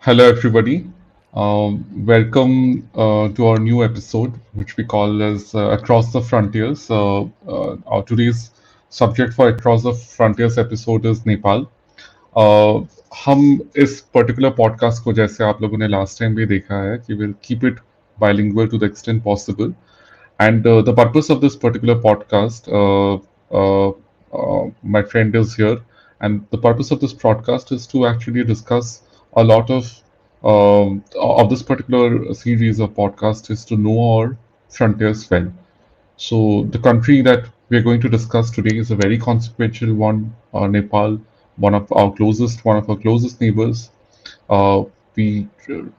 Hello, everybody. Welcome to our new episode, which we call as Across the Frontiers. Our today's subject for Across the Frontiers episode is Nepal. Uh, हम इस particular podcast को जैसे आप लोगों ने last time भी देखा है कि will keep it bilingual to the extent possible. And the purpose of this particular podcast, my friend is here, and the purpose of this podcast is to actually discuss a lot of this particular series of podcast is to know our frontiers well. So the country that we are going to discuss today is a very consequential one, Nepal, one of our closest neighbors. We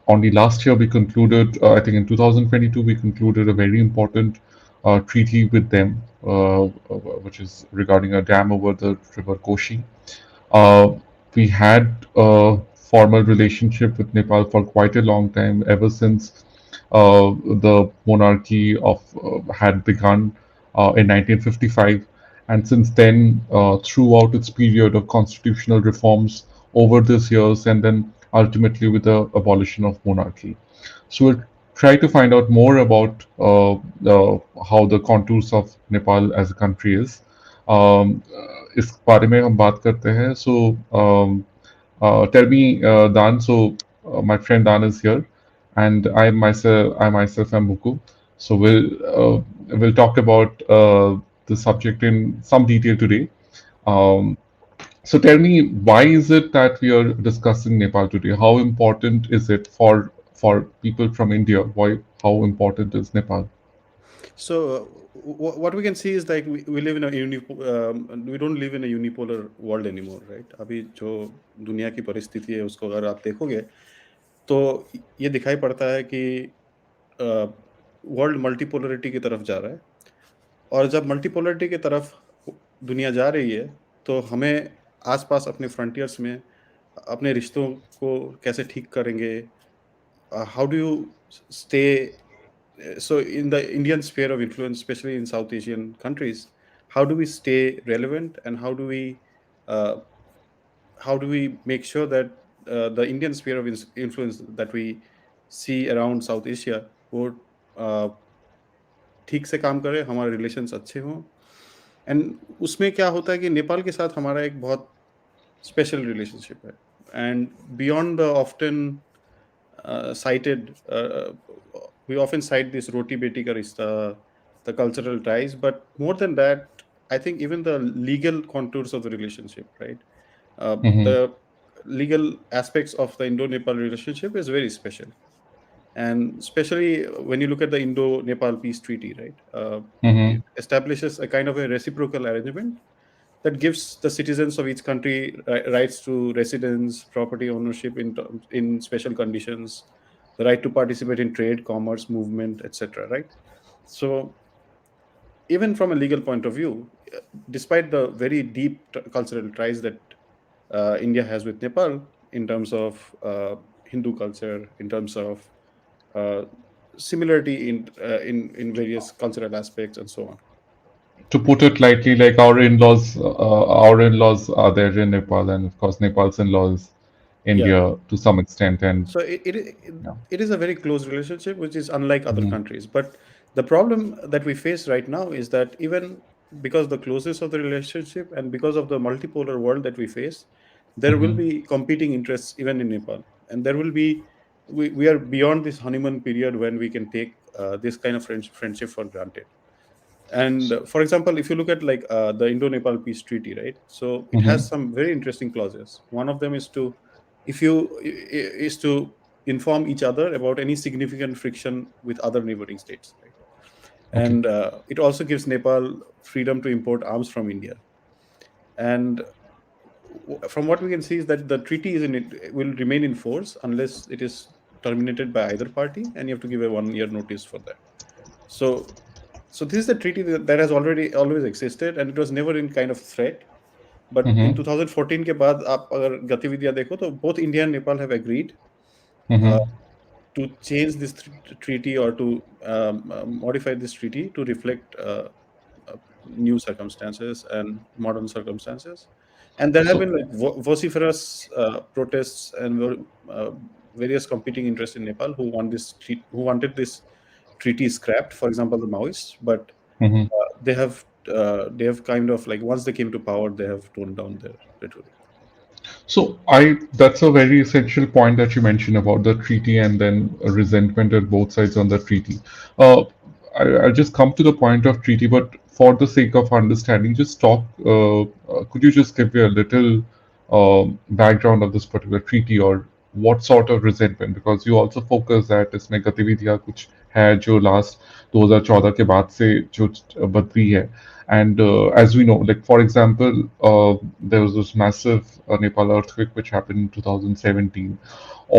only last year we concluded, I think in 2022 we concluded a very important treaty with them, which is regarding a dam over the river Koshi. Uh, we had a formal relationship with Nepal for quite a long time, ever since the monarchy of had begun in 1955, and since then, throughout its period of constitutional reforms over these years, and then ultimately with the abolition of monarchy. So we'll try to find out more about how the contours of Nepal as a country is. इस बारे में हम बात करते हैं. Tell me, Dan. My friend Dan is here, and I myself am Buku. So we'll talk about the subject in some detail today. Um, so tell me, why is it that we are discussing Nepal today? How important is it for people from India? Why? How important is Nepal? So what we can see is like we live in a we don't live in a unipolar world anymore, right? अभी जो दुनिया की परिस्थिति है उसको अगर आप देखोगे तो ये दिखाई पड़ता है कि वर्ल्ड मल्टीपोलरिटी की तरफ जा रहा है और जब मल्टीपोलरिटी की तरफ दुनिया जा रही है तो हमें आसपास अपने फ्रंटियर्स में अपने रिश्तों को कैसे ठीक करेंगे, how do you stay so in the Indian sphere of influence, especially in South Asian countries, how do we stay relevant and uh, how do we make sure that the Indian sphere of influence that we see around South Asia वो uh, ठीक से काम करे, हमारे relations अच्छे हों and उसमें क्या होता है कि नेपाल के साथ हमारा एक बहुत स्पेशल रिलेशनशिप है and beyond the often cited we often cite this roti beti ka rishta, the cultural ties, but more than that, I think even the legal contours of the relationship, right? Mm-hmm. The legal aspects of the Indo-Nepal relationship is very special, and especially when you look at the Indo-Nepal peace treaty, right? Mm-hmm. It establishes a kind of a reciprocal arrangement that gives the citizens of each country rights to residence, property ownership in special conditions, the right to participate in trade, commerce, movement, etc. Right. So even from a legal point of view, despite the very deep cultural ties that India has with Nepal in terms of Hindu culture, in terms of uh, similarity in various cultural aspects and so on. To put it lightly, like our in-laws are there in Nepal, and of course Nepal's in-laws Yeah. India to some extent, and So it yeah. it is a very close relationship, which is unlike other Mm-hmm. countries. But the problem that we face right now is that even because the closeness of the relationship and because of the multipolar world that we face, there will Mm-hmm. be competing interests even in Nepal, and there will be we are beyond this honeymoon period when we can take this kind of friendship for granted. And for example, if you look at like the Indo-Nepal peace treaty, right? So it Mm-hmm. has some very interesting clauses. One of them is to, if you is to inform each other about any significant friction with other neighboring states, right? Okay. And it also gives Nepal freedom to import arms from India. And from what we can see is that the treaty is in it will remain in force unless it is terminated by either party, and you have to give a 1 year notice for that. So this is the treaty that has already always existed and it was never in kind of threat. But in Mm-hmm. 2014 के बाद आप अगर गतिविधियां देखो तो both India and Nepal have agreed uh, Mm-hmm. to change this treaty or to modify this treaty to reflect new circumstances and modern circumstances. And there have So been like vociferous protests and various competing interests in Nepal who who wanted this treaty scrapped. For example, the Maoists, but Hmm. they have kind of like once they came to power, they have toned down their rhetoric. So that's a very essential point that you mentioned about the treaty and then a resentment at both sides on the treaty. Uh, I'll just come to the point of treaty, but for the sake of understanding, just talk. Could you just give me a little background of this particular treaty or what sort of resentment? Because you also focus that इसमें गतिविधियां कुछ है जो last 2014 के बाद से जो बदली है. And as we know, like for example, there was this massive Nepal earthquake which happened in 2017.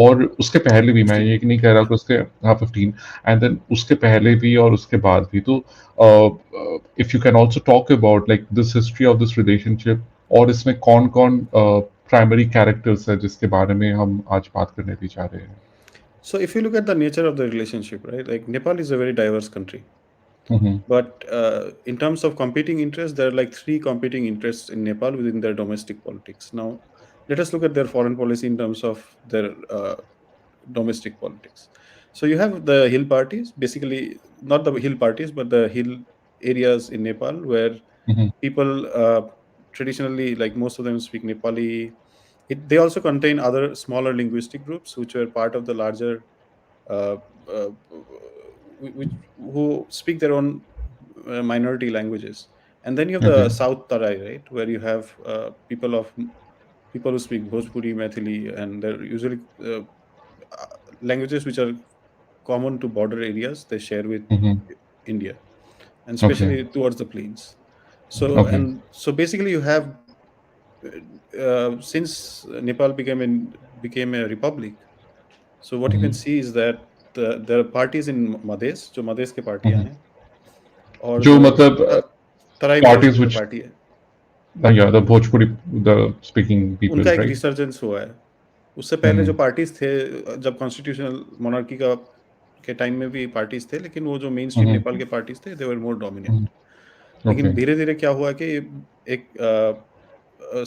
और उसके पहले भी मैं 15. ये नहीं कह रहा कि उसके हाँ 15 एंड देन उसके पहले भी और उसके बाद भी तो if you can also talk about like this history of this relationship और इसमें कौन कौन प्राइमरी कैरेक्टर्स है जिसके बारे में हम आज बात करने भी जा रहे हैं. So if you look at the nature of the relationship, right, like Nepal is a very diverse country. Hmm. But in terms of competing interests, there are like three competing interests in Nepal within their domestic politics. Now, let us look at their foreign policy in terms of their domestic politics. So you have the hill parties, basically not the hill parties, but the hill areas in Nepal where hmm. people traditionally, like most of them, speak Nepali. They also contain other smaller linguistic groups which were part of the larger uh, uh, which who speak their own minority languages. And then you have the Okay. South Tarai, right, where you have people who speak Bhojpuri, Maithili, and they're usually languages which are common to border areas they share with hmm. India, and Okay. especially towards the plains. So Okay. and so basically you have since Nepal became a republic. So what you can hmm. see is that there are parties in Madhes, जो मधेश के पार्टियां हम्म. हैं, और जो जो मतलब तराई में जो parties क्षेत्र which पार्टी है, yeah the Bhojpuri the speaking people उनका एक right. रिसर्जेंस हुआ है. उससे पहले जो हम्म. पार्टीज थे, जब कॉन्स्टिट्यूशनल मोनार्की का के टाइम में भी पार्टीज थे, लेकिन वो जो मेन स्ट्रीम हम्म. नेपाल के पार्टीज थे, दे वर मोर डोमिनेंट. हम्म. लेकिन Okay. धीरे धीरे क्या हुआ कि एक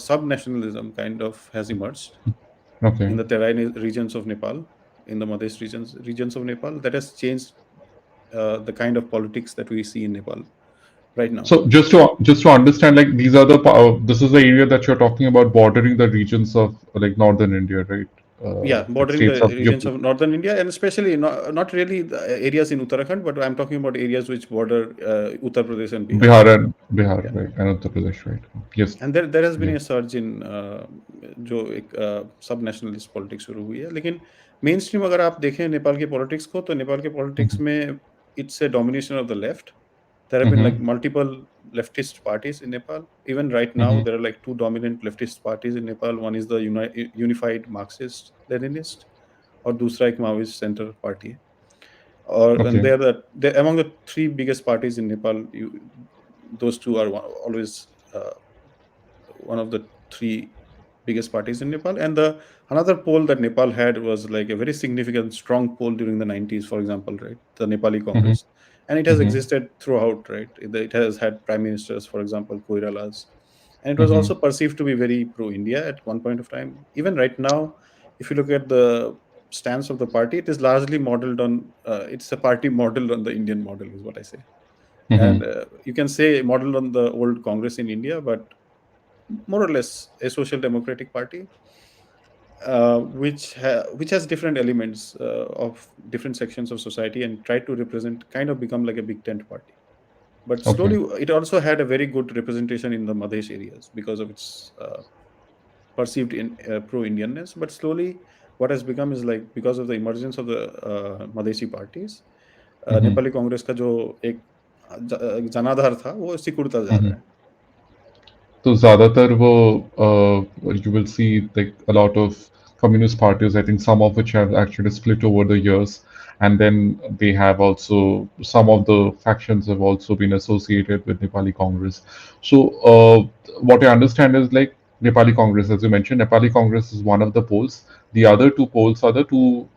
सब nationalism kind of has emerged Okay. in the terrain regions of Nepal, in the Madhesh regions of Nepal, that has changed the kind of politics that we see in Nepal right now. So just to understand, like these are this is the area that you're talking about, bordering the regions of like northern India, right? Yeah, Like bordering states the of regions of northern India, and especially not really the areas in Uttarakhand, but I'm talking about areas which border Uttar Pradesh and Bihar. Bihar, Yeah, right, and Uttar Pradesh, right? Yes, and there has been yeah. a surge in जो एक सब nationalist politics शुरू हुई है. लेकिन main stream अगर आप देखें नेपाल के पॉलिटिक्स को, तो नेपाल के पॉलिटिक्स Mm-hmm. में it's a domination of the left. There have been like Mm-hmm. multiple leftist parties in Nepal. Even right now, Mm-hmm. there are like two dominant leftist parties in Nepal. One is the Unified Marxist Leninist, और दूसरा एक Maoist Center party है. And Okay. they're among the three biggest parties in Nepal. Those two are always uh, one of the three biggest parties in Nepal. And the another poll that Nepal had was like a very significant, strong poll during the 90s, for example, right? The Nepali Mm-hmm. Congress. And it has Mm-hmm. existed throughout, right? It has had prime ministers, for example, Koirala's. And it was Mm-hmm. also perceived to be very pro-India at one point of time. Even right now, if you look at the stance of the party, it is largely modeled on, it's a party modeled on the Indian model, is what I say. Mm-hmm. And you can say modeled on the old Congress in India, but more or less a social democratic party, which has different elements of different sections of society and try to represent, kind of become like a big tent party. But Okay. slowly, it also had a very good representation in the Madhesh areas because of its perceived pro-Indianness. But slowly, what has become is like because of the emergence of the Madheshi parties, Mm-hmm. Nepali Congress का जो एक जनाधार था वो सिकुड़ता जा Mm-hmm. रहा है. So ज़्यादातर वो you will see like a lot of communist parties, I think some of which have actually split over the years, and then they have also some of the factions have also been associated with Nepali Congress. So what I understand is like Nepali Congress, as you mentioned, Nepali Congress is one of the poles. The other two poles are the two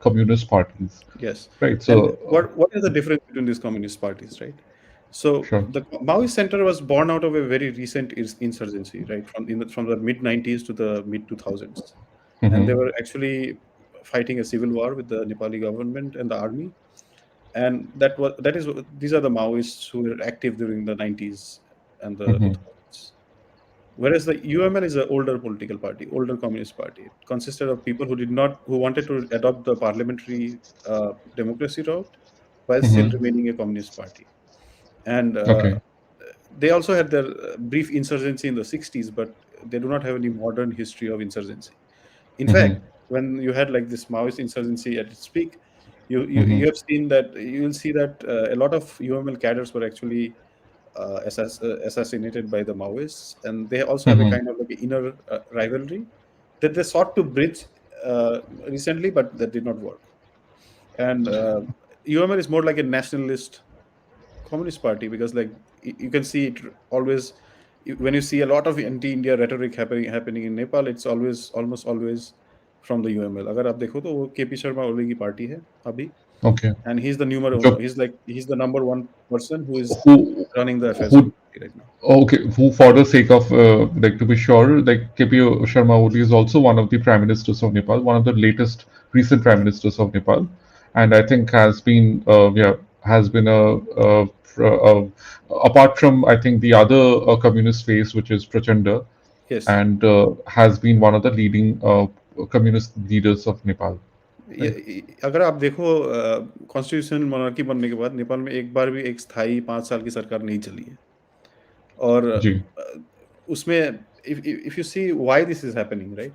communist parties, Yes. right? And So what is the difference between these communist parties, right? So sure. the Maoist Center was born out of a very recent insurgency, right? From the mid 90s to the mid 2000s. And they Mm-hmm. were actually fighting a civil war with the Nepali government and the army, and these are the Maoists who were active during the 90s and the Mm-hmm. 2000s. Whereas the UML is an older political party, older communist party. It consisted of people who wanted to adopt the parliamentary democracy route while still Mm-hmm. remaining a communist party. And Okay. they also had their brief insurgency in the 60s, but they do not have any modern history of insurgency. In fact, Mm-hmm. when you had like this Maoist insurgency at its peak, you Mm-hmm. have seen that you will see that a lot of UML cadres were actually assassinated by the Maoists, and they also have a Mm-hmm. kind of like inner rivalry that they sought to bridge recently, but that did not work. And UML is more like a nationalist communist party, because like you can see it always when you see a lot of anti-India rhetoric happening in Nepal, it's almost always from the UML. अगर आप देखो तो वो KP Sharma ओली की party है अभी, Okay. and he's the numero So he's the number one person who is who running the affairs of who the party right now. okay, who for the sake of like to be sure, like KP Sharma Oli is also one of the prime ministers of Nepal, one of the latest recent prime ministers of Nepal, and I think has been has been apart from I think the other communist face which is Prachanda, Yes. and has been one of the leading communist leaders of Nepal. Right? अगर आप देखो constitutional monarchy बनने के बाद नेपाल में एक बार भी एक स्थायी 5 साल की सरकार नहीं चली है। और जी. उसमें if you see why this is happening, right,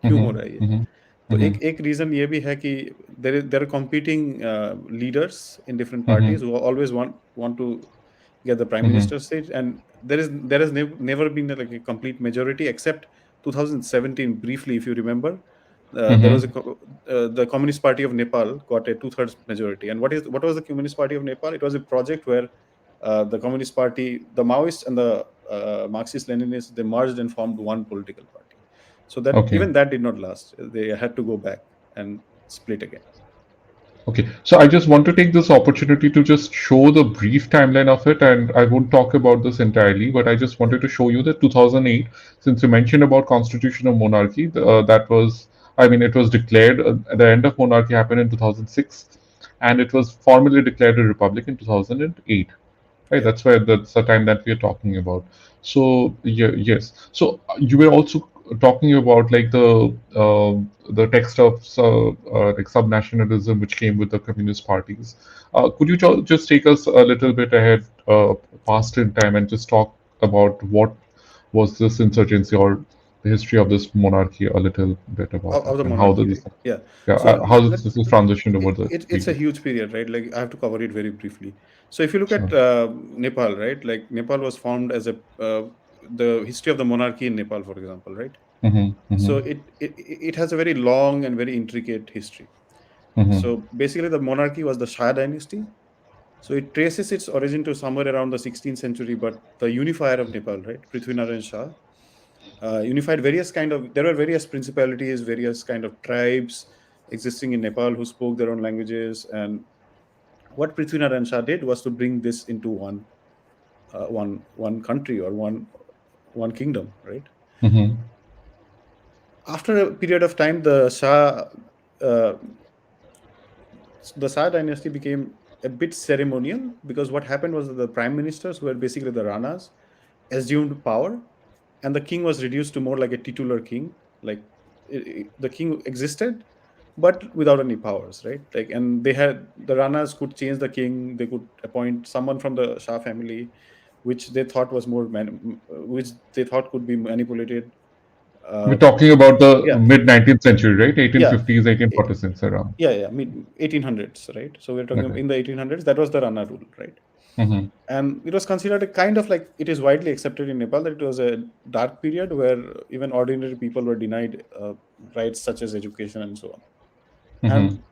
क्यों हो Mm-hmm. रहा है ये? Mm-hmm. तो Mm-hmm. एक एक रीजन ये भी है कि there are competing leaders in different Mm-hmm. Parties who always want to get the prime Mm-hmm. minister seat, and there has never been like a complete majority except 2017 briefly, if you remember. There was Mm-hmm. the Communist Party of Nepal got a two-thirds majority. And what was the Communist Party of Nepal? It was a project where the Communist Party, the Maoists and the Marxist Leninists, they merged and formed one political party. So that Okay. even that did not last. They had to go back and split again. Okay, so I just want to take this opportunity to just show the brief timeline of it, and I won't talk about this entirely, but I just Yeah. wanted to show you that 2008, since you mentioned about constitution of monarchy, that was, I mean, it was declared, the end of monarchy happened in 2006, and it was formally declared a republic in 2008. Right, Yeah. that's the time that we are talking about. So yeah, yes. So you were also talking about like the text of like subnationalism which came with the communist parties. Could you just take us a little bit ahead, past in time, and just talk about what was this insurgency or the history of this monarchy a little bit about Of that the and how monarchy, did this, right? Yeah. yeah, So how does this transition over the it's a period? huge period, right? Like I have to cover it very briefly. So if you look at Sure. Nepal, right? Like Nepal was formed as a the history of the monarchy in Nepal, for example, right? Mm-hmm, mm-hmm, So it has a very long and very intricate history. mm-hmm, So basically, the monarchy was the Shah dynasty. So it traces its origin to somewhere around the 16th century. But the unifier of Nepal, right, Prithvinarayan Shah, unified various kind of there were various principalities, various kind of tribes existing in Nepal who spoke their own languages. And what Prithvinarayan Shah did was to bring this into one country, or one kingdom, right? mm-hmm. After a period of time, uh, the Shah dynasty became a bit ceremonial, because what happened was that the prime ministers, who were basically the Ranas, assumed power, and the king was reduced to more like a titular king. Like the king existed, but without any powers, right? Like, and they had the Ranas could change the king. They could appoint someone from the Shah family, which they thought was which they thought could be manipulated. We're talking So about the yeah, mid 19th century, right? yeah, 1850s, eh, 1846 around. yeah, mid 1800s, right? So we're talking Okay. in the 1800s. That was the Rana rule, right? Mm-hmm. And it was considered a kind of like, it is widely accepted in Nepal that it was a dark period where even ordinary people were denied rights such as education and so on. Mm-hmm. And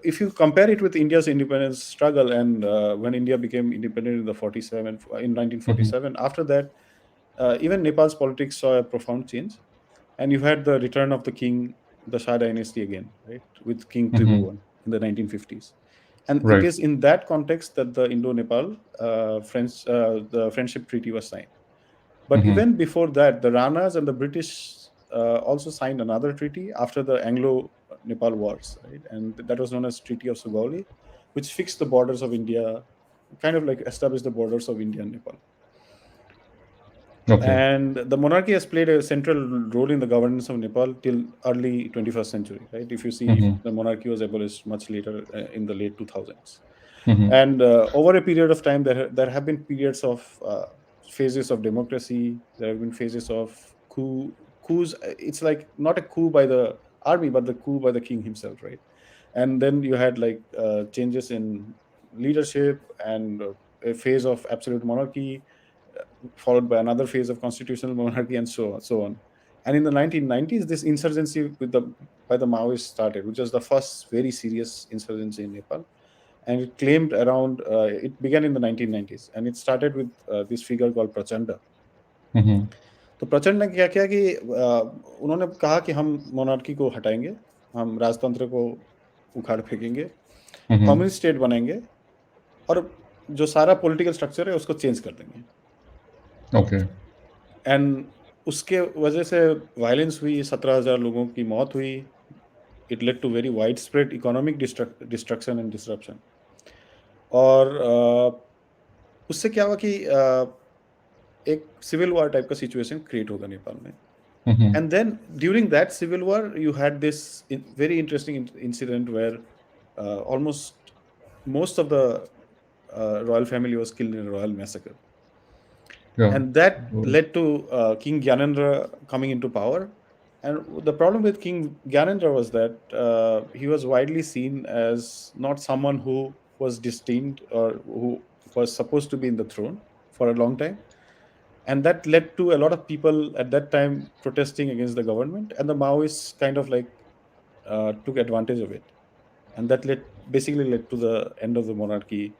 if you compare it with India's independence struggle, and when India became independent in the 47 in Mm-hmm. 1947, after that, even Nepal's politics saw a profound change. And you had the return of the king, the Shah dynasty again, right, with King Mm-hmm. Tribhuvan in the 1950s. And it Right. is in that context that the Indo-Nepal the friendship treaty was signed. But Mm-hmm. even before that, the Ranas and the British also signed another treaty after the Nepal wars, right? And that was known as Treaty of Sugauli, which fixed the borders of India, kind of like established the borders of India and Nepal. Okay. And the monarchy has played a central role in the governance of Nepal till early 21st century, right? If you see, Mm-hmm. the monarchy was abolished much later, in the late 2000s. Mm-hmm. And over a period of time, there have been periods of phases of democracy. There have been phases of coups. It's like not a coup by the army, but the coup by the king himself, right? And then you had like changes in leadership, and a phase of absolute monarchy, followed by another phase of constitutional monarchy, and so on. And in the 1990s, this insurgency by the Maoists started, which was the first very serious insurgency in Nepal. And it claimed around, it began in the 1990s, and it started with this figure called Prachanda. Mm-hmm. तो प्रचंड ने क्या किया कि उन्होंने कहा कि हम मोनार्की को हटाएंगे, हम राजतंत्र को उखाड़ फेंकेंगे, Mm-hmm. कम्युनिस्ट स्टेट बनाएंगे, और जो सारा पॉलिटिकल स्ट्रक्चर है उसको चेंज कर देंगे। Okay. एंड उसके वजह से वायलेंस हुई, 17,000 लोगों की मौत हुई। It led to very wide spread economic destruction and disruption. और उससे क्या हुआ कि एक सिविल वॉर टाइप का सिचुएशन क्रिएट होगा नेपाल में। Mm-hmm. And then during that civil war, you had this very interesting incident where almost most of the royal family was killed in a royal massacre. Yeah. And that led to King Gyanendra coming into power. And the problem with King Gyanendra was that he was widely seen as not someone who was destined or who was supposed to be in the throne for a long time. And that led to a lot of people at that time protesting against the government, and the Maoists kind of like took advantage of it. And that basically led to the end of the monarchy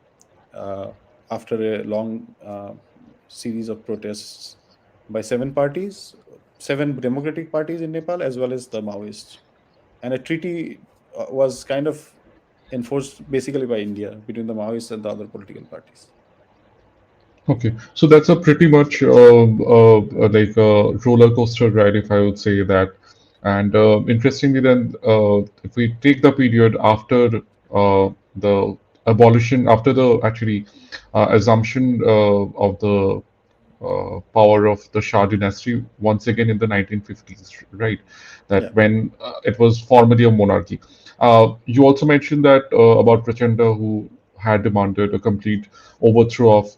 uh, after a long series of protests by seven democratic parties in Nepal, as well as the Maoists. And a treaty was kind of enforced basically by India between the Maoists and the other political parties. Okay, so that's a pretty much like a roller coaster ride, if I would say that. And interestingly, then if we take the period after the abolition, after the actually assumption of the power of the Shah dynasty once again in the 1950s, right? Yeah. That when it was formally a monarchy. You also mentioned that about Prachanda, who had demanded a complete overthrow of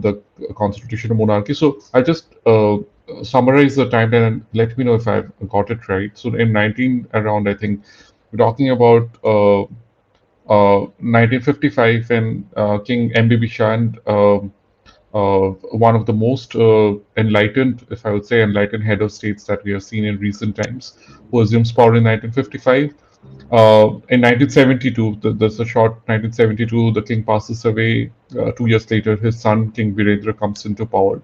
the constitutional monarchy. So I just summarize the timeline and let me know if I've got it right. So in 19 around, I think we're talking about 1955 when King MBB Shah and one of the most enlightened, if I would say, enlightened head of states that we have seen in recent times, who assumes power in 1955. In 1972, there's a short 1972, the king passes away. 2 years later, his son, King Birendra, comes into power.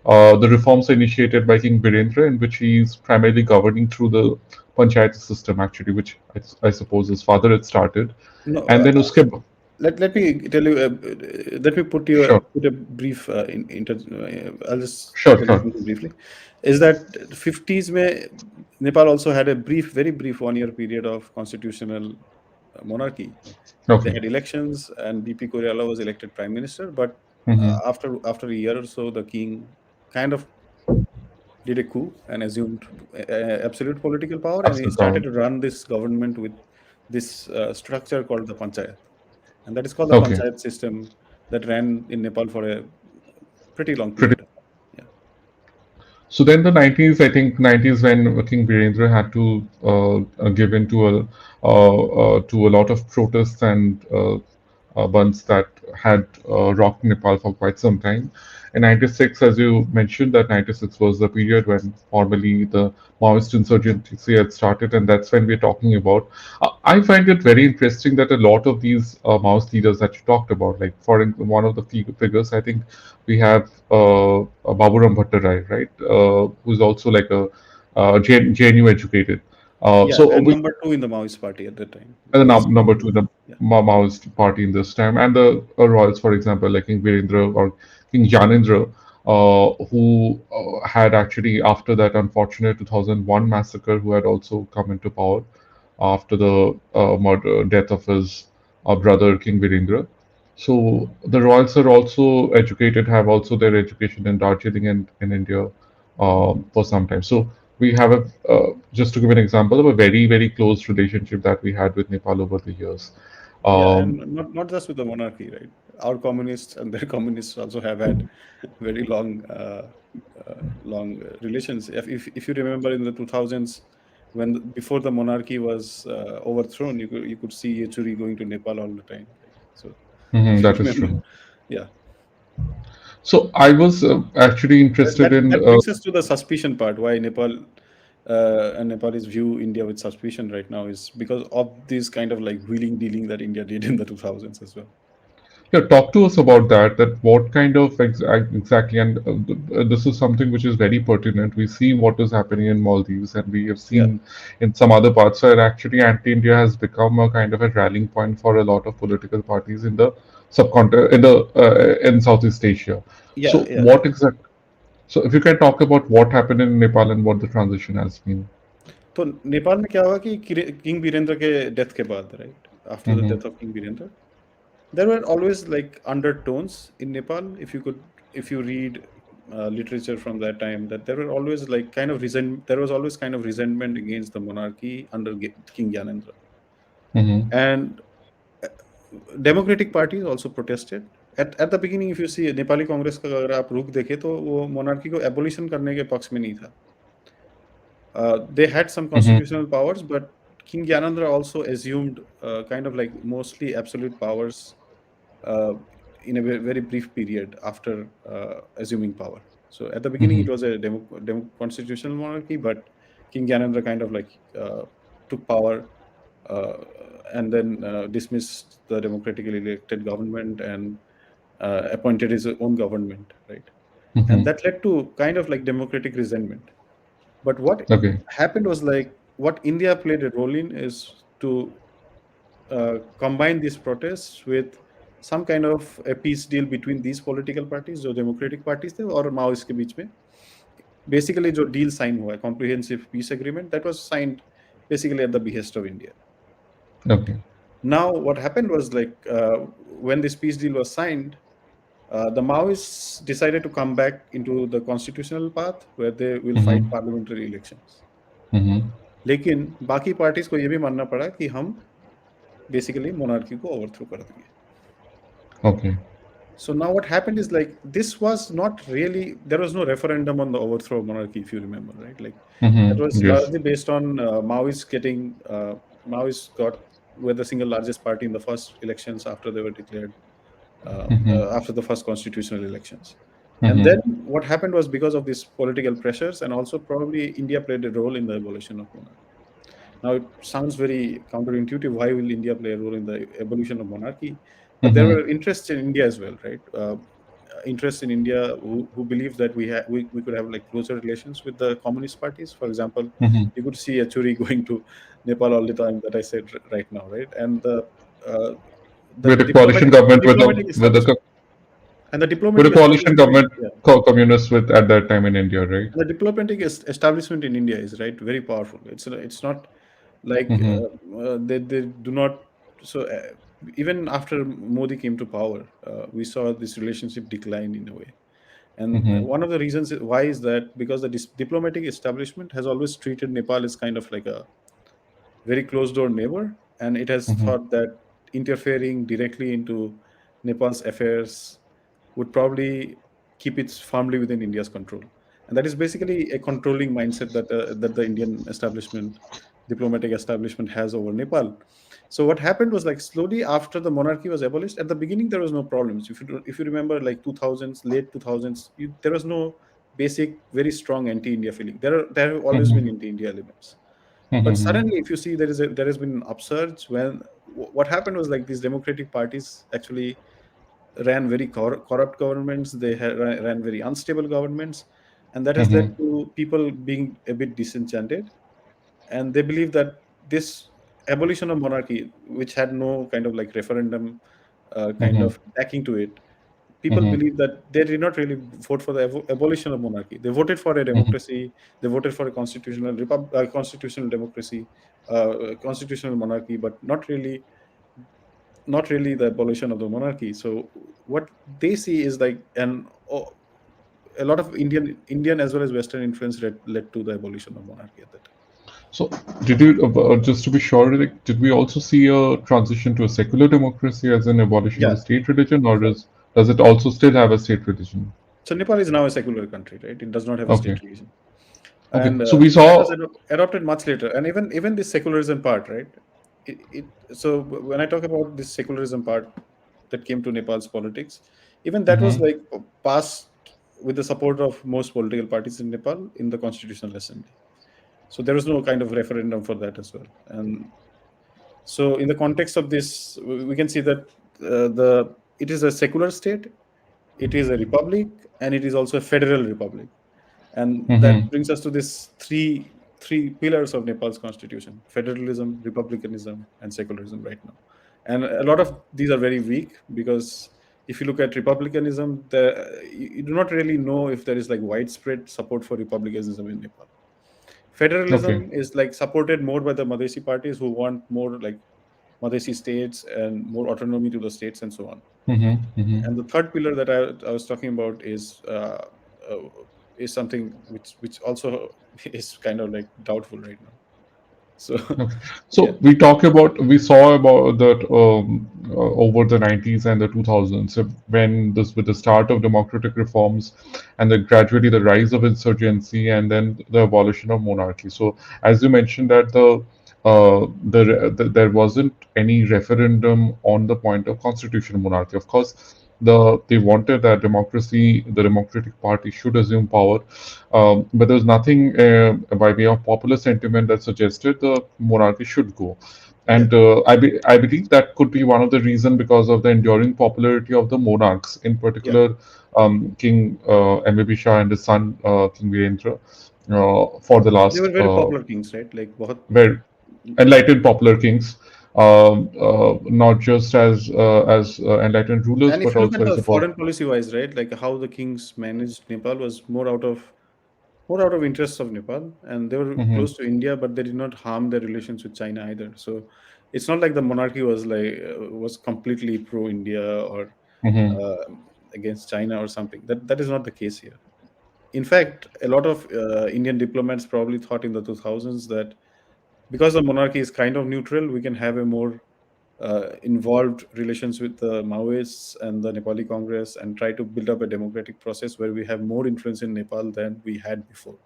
The reforms are initiated by King Birendra, in which he is primarily governing through the panchayat system, actually, which I suppose his father had started. No, And then uske, let me tell you. Let me sure, put a brief. I'll just sure, tell you sure. something briefly. Is that 50s mein Nepal also had a very brief 1 year period of constitutional monarchy. They Okay. had elections, and BP Koirala was elected prime minister. But Hmm. after a year or so, the king kind of did a coup and assumed absolute political power, and he Absolute started power. to run this government with this structure called the panchayat. And that is called the Okay. panchayat system that ran in Nepal for a pretty long Pretty. period of time. Yeah. So then the 90s, I think 90s when King Birendra had to give in to a lot of protests and bunts that had rocked Nepal for quite some time. In 96, as you mentioned, that 96 was the period when formally the Maoist insurgency had started, and that's when we're talking about. I find it very interesting that a lot of these Maoist leaders that you talked about, like one of the figures, I think we have Baburam Bhattarai, right, who's also like a JNU educated. Yeah, So and we number two in the Maoist party at that time and the was number two, the yeah, Maoist party in this time, and the royals, for example, like King Birendra or King Gyanendra, who had actually, after that unfortunate 2001 massacre, who had also come into power. after the death of his brother King Birendra. So the royals are also educated, have also their education in Darjeeling and in India for some time. So we have just to give an example of a very, very close relationship that we had with Nepal over the years. Yeah, and Um, not just with the monarchy, right? Our communists and their communists also have had very long relations. If you remember in the 2000s, when before the monarchy was overthrown, you could see Yechuri going to Nepal all the time, right? So if you that is remember, true. yeah, So I was actually that interested that, in. that brings us to the suspicion part. Why Nepal and Nepalis view India with suspicion right now is because of this kind of like wheeling dealing that India did in the 2000s as well. Yeah, talk to us about that. That what kind of exactly, and this is something which is very pertinent. We see what is happening in Maldives, and we have Yeah. seen in some other parts where actually anti-India has become a kind of a rallying point for a lot of political parties in the subcontinent, in Southeast Asia. Yeah, So yeah, yeah. what exact? So if you can talk about what happened in Nepal and what the transition has been. तो नेपाल में क्या हुआ कि king Virendra के death के बाद, right, after the Mm-hmm. Death of king Birendra, there were always like undertones in Nepal. If you read literature from that time, that there were always like there was always kind of resentment against the monarchy under King Gyanendra, Mm-hmm. and uh, democratic parties also protested. At the beginning, if you see Nepali Congress का अगर आप रुख देखें तो वो monarchy को abolition करने के पक्ष में नहीं था. They had some Mm-hmm. constitutional powers, but King Gyanendra also assumed kind of like mostly absolute powers uh, in a very brief period after assuming power. So at the beginning, Mm-hmm. it was a constitutional monarchy, but King Gyanendra kind of like took power uh, and then dismissed the democratically elected government and appointed his own government, right? And Mm-hmm. that led to kind of like democratic resentment. But what Okay. happened was like what India played a role in is to combine these protests with some kind of a peace deal between these political parties, जो democratic parties थे और Maoist के बीच में. Basically, जो deal sign हुआ है, comprehensive peace agreement, that was signed basically at the behest of India. Okay. Now, what happened was like when this peace deal was signed, the Maoists decided to come back into the constitutional path where they will fight Mm-hmm. parliamentary elections. Mm-hmm. लेकिन बाकी parties को ये भी मानना पड़ा कि हम basically monarchy को ओवरथ्रो कर देंगे. Okay. So now what happened is like this was not really, there was no referendum on the overthrow of monarchy, if you remember, right? Like that was Mm-hmm. Yes. largely based on Maoists were the single largest party in the first elections after they were declared Mm-hmm. after the first constitutional elections. And then Mm-hmm. what happened was because of these political pressures and also probably India played a role in the abolition of monarchy. Now, it sounds very counterintuitive. Why will India play a role in the evolution of monarchy? But there Mm-hmm. were interests in India as well, right? Interests in India who believed that we could have like closer relations with the communist parties. For example, Mm-hmm. you could see Achuri going to Nepal all the time that I said right now, right? And uh, With a coalition government diplomatic establishment and the with a diplomatic coalition establishment in government India. communist with at that time in India, right? The diplomatic establishment in India is right very powerful. It's not like Mm-hmm. they do not. So even after Modi came to power, we saw this relationship decline in a way. And Mm-hmm. one of the reasons why is that because the diplomatic establishment has always treated Nepal as kind of like a very closed door neighbor, and it has Mm-hmm. thought that interfering directly into Nepal's affairs would probably keep it firmly within India's control. And that is basically a controlling mindset that the Indian establishment, diplomatic establishment, has over Nepal. So what happened was like slowly after the monarchy was abolished. At the beginning, there was no problems. If you remember, like 2000s, late 2000s, there was no basic, very strong anti-India feeling. There have always been Mm-hmm. anti-India elements, but Mm-hmm. suddenly, if you see there has been an upsurge when what happened was like these democratic parties actually ran very corrupt governments. They ran very unstable governments, and that has led Mm-hmm. to people being a bit disenchanted, and they believe that this abolition of monarchy, which had no kind of like referendum kind Mm-hmm. of backing to it, people believe that they did not really vote for the abolition of monarchy. They voted for a Hmm. democracy. They voted for a constitutional democracy, constitutional monarchy, but not really the abolition of the monarchy. So what they see is like a lot of Indian as well as Western influence led to the abolition of monarchy at that time. So, did you just to be sure, like, did we also see a transition to a secular democracy as an abolition of Yeah. the state religion, or So, does it also still have a state religion? so Nepal is now a secular country, right? It does not have a state Okay, religion, okay. and So we that was saw. adopted much later. And even this secularism part, right? It so when I talk about this secularism part that came to Nepal's politics, even that was Mhm. like passed with the support of most political parties in Nepal in the Constitutional Assembly. So there was no kind of referendum for that as well. And so in the context of this, we can see that the it is a secular state, it is a republic, and it is also a federal republic. And that Mhm. brings us to this three pillars of Nepal's constitution: federalism, republicanism, and secularism right now. And a lot of these are very weak, because if you look at republicanism, you do not really know if there is like widespread support for republicanism in Nepal. Okay. Federalism is like supported more by the Madhesi parties who want more like Madhesi states and more autonomy to the states and so on. Mhm. Mhm. And the third pillar that I was talking about uh, is something which also is kind of like doubtful right now. So Okay. yeah, So we saw about that over the 90s and the 2000s, when this with the start of democratic reforms and then gradually the rise of insurgency and then the abolition of monarchy. So as you mentioned that there wasn't any referendum on the point of constitutional monarchy. Of course, they wanted that the Democratic Party should assume power, but there was nothing by way of popular sentiment that suggested the monarchy should go. yeah, And I believe that could be one of the reasons because of the enduring popularity of the monarchs, in yeah. particular King M.A.B. Shah and his son King Virendra, for the They last were very popular kings, right? Like बहुत very enlightened popular kings, not just as enlightened rulers, and if but you look also at as the about. foreign policy wise, right, like how the kings managed Nepal was more out of interests of Nepal, and they were Mhm. close to India, but they did not harm their relations with China either. So it's not like the monarchy was completely pro India or Mhm. uh, against China or something. That is not the case here. In fact, a lot of Indian diplomats probably thought in the 2000s that because the monarchy is kind of neutral, we can have a more involved relations with the Maoists and the Nepali Congress and try to build up a democratic process where we have more influence in Nepal than we had before.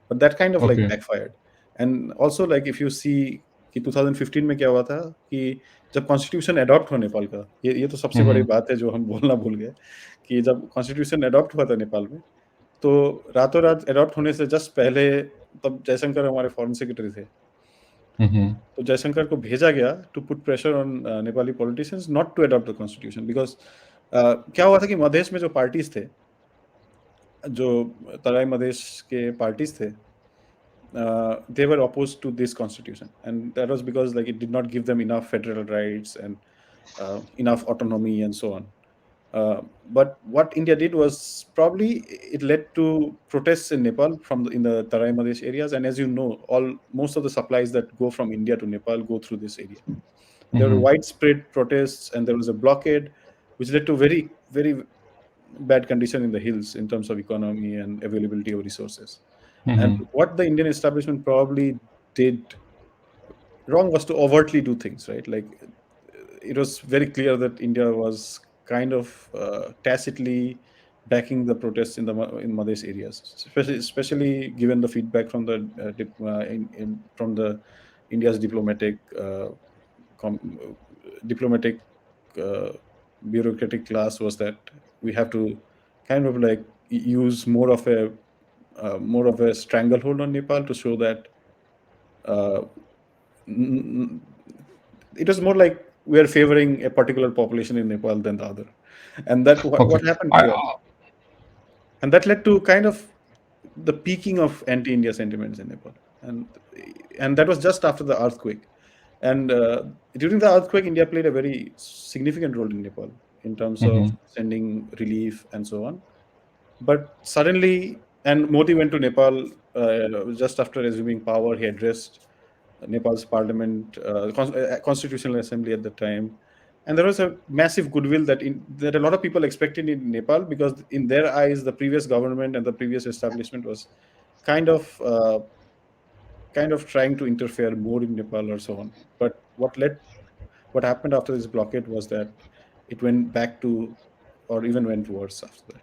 But that kind of like Okay. backfired. And also like if you see कि 2015 में क्या हुआ था कि जब constitution adopt हुआ नेपाल का, ये तो सबसे बड़ी Mhm. बात है जो हम बोलना भूल गए कि जब कॉन्स्टिट्यूशन अडॉप्ट हुआ था नेपाल में, तो रातों रात अडॉप्ट होने से जस्ट पहले तब जयशंकर हमारे फॉरेन सेक्रेटरी थे। Mhm. तो जयशंकर को भेजा गया to put pressure on Nepali politicians not to adopt the constitution, because क्या हुआ था कि मधेश में जो पार्टीज थे, जो तराई मधेश के पार्टीज थे, they were opposed to this constitution, and that was because like it did not give them enough federal rights and enough autonomy and so on. But what India did was probably it led to protests in Nepal in the Tarai Madesh areas, and as you know, most of the supplies that go from India to Nepal go through this area. And there were Mhm. widespread protests, and there was a blockade, which led to very very bad condition in the hills in terms of economy and availability of resources. And Mhm. what the Indian establishment probably did wrong was to overtly do things, right? Like it was very clear that India was kind of tacitly backing the protests in Madhesh areas, especially given the feedback from the from the India's com, diplomatic uh, bureaucratic class was that we have to kind of like use more of a stranglehold on Nepal to show that uh, n- it was more like we are favoring a particular population in Nepal than the other, and that Okay. what happened, I yeah, and that led to kind of the peaking of anti-India sentiments in Nepal, and that was just after the earthquake, and during the earthquake, India played a very significant role in Nepal. in terms of Mm-hmm. sending relief and so on. But suddenly, and Modi went to Nepal just after assuming power. He addressed Nepal's parliament, constitutional assembly at the time, and there was a massive goodwill that a lot of people expected in Nepal, because in their eyes, the previous government and the previous establishment was kind of uh, kind of trying to interfere more in Nepal or so on. But what happened after this blockade was that it went back to, or even went worse after that.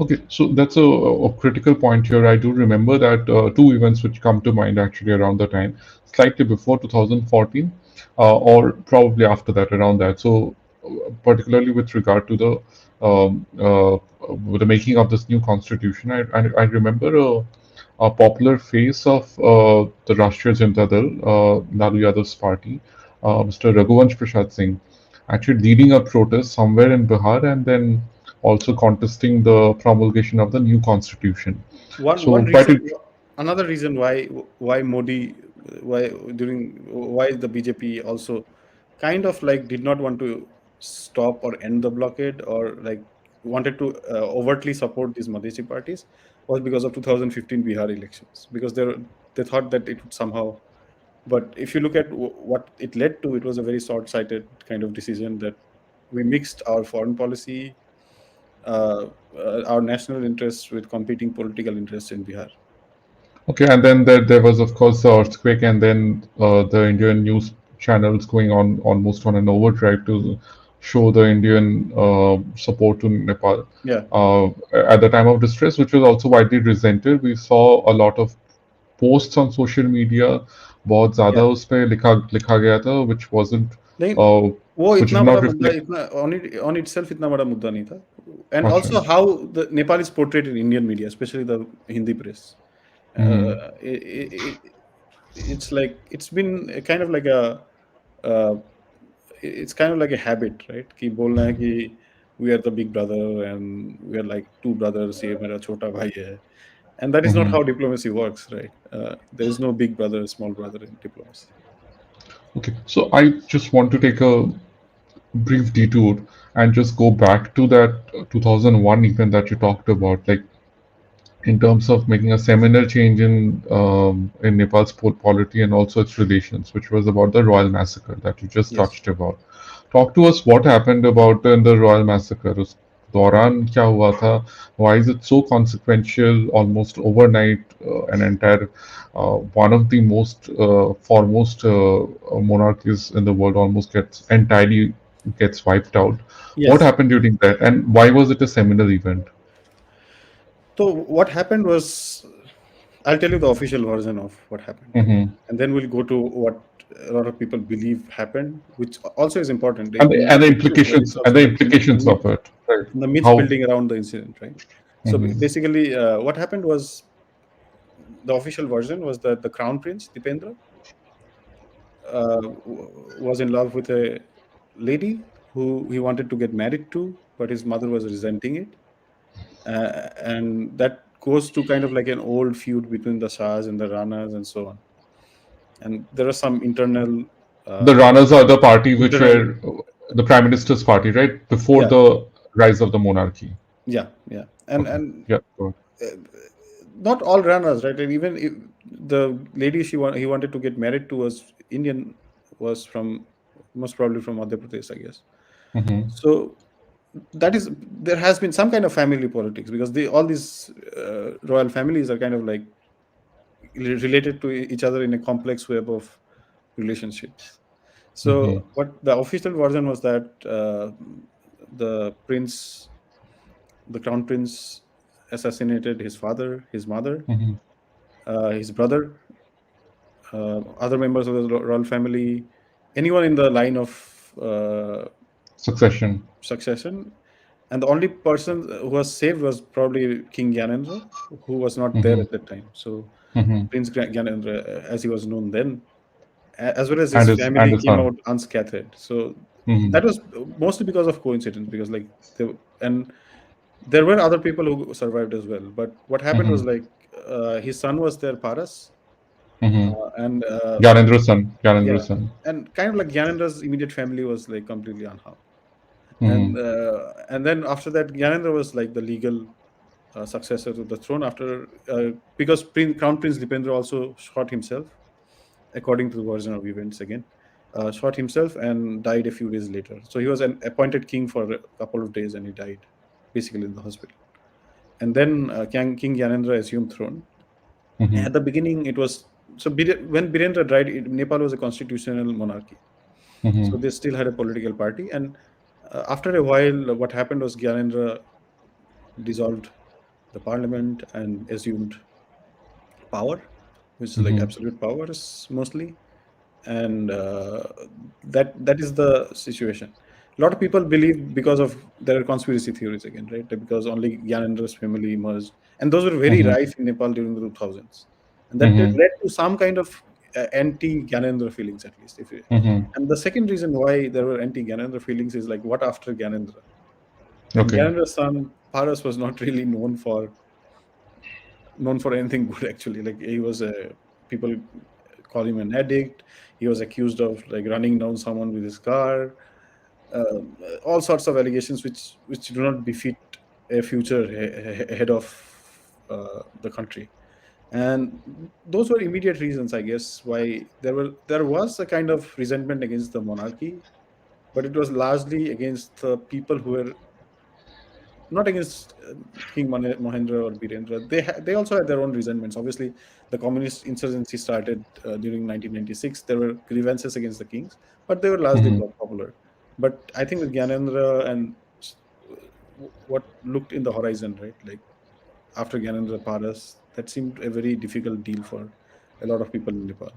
Okay, so that's a critical point here. I do remember that two events which come to mind actually around the time, slightly before 2014, or probably after that, around that. So, particularly with regard to with the making of this new constitution, I remember a popular face of the Rashtriya Janata Dal, Lalu Yadav's party, Mr. Raghuvansh Prasad Singh, actually leading a protest somewhere in Bihar and then also contesting the promulgation of the new constitution. One So quite reason, another reason why Modi, why the BJP also kind of like did not want to stop or end the blockade, or like wanted to overtly support these Madhesi parties, was because of 2015 Bihar elections, because they thought that it would somehow. But if you look at what it led to, it was a very short-sighted kind of decision, that we mixed our foreign policy, uh, our national interests with competing political interests in Bihar. okay, and then there was of course the earthquake, and then the Indian news channels going on almost on an overdrive to show the Indian support to Nepal. Yeah. Uh, at the time of distress, which was also widely resented, we saw a lot of posts on social media बहुत ज़्यादा Yeah. उस पे लिखा गया था which wasn't नहीं, uh, वो which इतना did बड़ा not मुद्दा, reflect. इतना on itself इतना बड़ा मुद्दा नहीं था. And अच्छा. also how the Nepal is portrayed in Indian media, especially the Hindi press. Mm-hmm. It's like it's been a kind of like uh, it's kind of like a habit, right? कि बोलना है कि we are the big brother and we are like two brothers. ये मेरा छोटा भाई है. And that is not Mm-hmm. how diplomacy works, right? There is no big brother, small brother in diplomacy. Okay, so I just want to take a brief detour and just go back to that 2001 event that you talked about, like in terms of making a seminal change in Nepal's polity and also its relations, which was about the Royal Massacre that you just Yes. touched about. Talk to us what happened about in the Royal Massacre. उस दौरान क्या हुआ था? Why is it so consequential? Almost overnight, an entire one of the most foremost monarchies in the world almost gets entirely gets wiped out. What Yes. happened during that, and why was it a seminal event? So what happened was, I'll tell you the official version of what happened, Hmm. and then we'll go to what a lot of people believe happened, which also is important. And In the, my and the opinion, there is implications and also the like implications of it, right? the myth How? building around the incident, right? So Hmm. basically, what happened was, the official version was that the crown prince Dipendra was in love with a lady who he wanted to get married to, but his mother was resenting it. And that goes to kind of like an old feud between the Shahs and the Ranas and so on. And there are some The uh, Ranas are the party which internal, were the prime minister's party, right? Before yeah, the rise of the monarchy. yeah, yeah, and Okay. and Yeah. Go ahead. uh, not all Ranas, right? And even if the lady he wanted to get married to was Indian, was from, most probably from Madhya Pradesh, I guess. Mm-hmm. So that is, there has been some kind of family politics, because all these royal families are kind of like related to each other in a complex web of relationships. Mm-hmm. So what the official version was that the prince, the crown prince, assassinated his father, his mother, Mm-hmm. his brother, other members of the royal family, anyone in the line of Succession. succession. And the only person who was saved was probably King Gyanendra, who was not there Mm-hmm. at that time. So Mm-hmm. Prince Gyanendra, as he was known then, as well as And his and family, his came son. out unscathed. So Mm-hmm. that was mostly because of coincidence, because like and there were other people who survived as well. But what happened Mm-hmm. was like, his son was there, Paras, Mm-hmm. and Gyanendra's son. yeah, Gyanendra's son. and kind of like Gyanendra's immediate family was like completely unharmed. Mm-hmm. And then after that, Gyanendra was like the legal successor to the throne after because Crown Prince Dipendra also shot himself, according to the version of events again, shot himself and died a few days later. So he was an appointed king for a couple of days and he died basically in the hospital. And then King Gyanendra assumed throne. Mm-hmm. At the beginning, it was so when Birendra died, Nepal was a constitutional monarchy. So Mm-hmm. they still had a political party. And after a while, what happened was Gyanendra dissolved the parliament and assumed power, which is like Mm-hmm. absolute powers mostly. And that is the situation. A lot of people believe because of there are conspiracy theories again, right? Because only Gyanendra's family emerged, and those were very Mm-hmm. rife in Nepal during the 2000s, and that Mm-hmm. led to some kind of anti-Gyanendra feelings, at least. If you, Mm-hmm. and the second reason why there were anti-Gyanendra feelings is like what after Gyanendra, and Okay. Gyanendra's son Paras was not really known for anything good actually. Like he was a people call him an addict. He was accused of like running down someone with his car. All sorts of allegations which do not befit a future head of the country. And those were immediate reasons, I guess, why there was a kind of resentment against the monarchy, but it was largely against the people who were not against King Mahendra or Birendra. They also had their own resentments. Obviously, the communist insurgency started during 1996. There were grievances against the kings, but they were largely Mm-hmm. popular. But I think with Gyanendra and what looked in the horizon, right? Like after Gyanendra Paras, that seemed a very difficult deal for a lot of people in Nepal.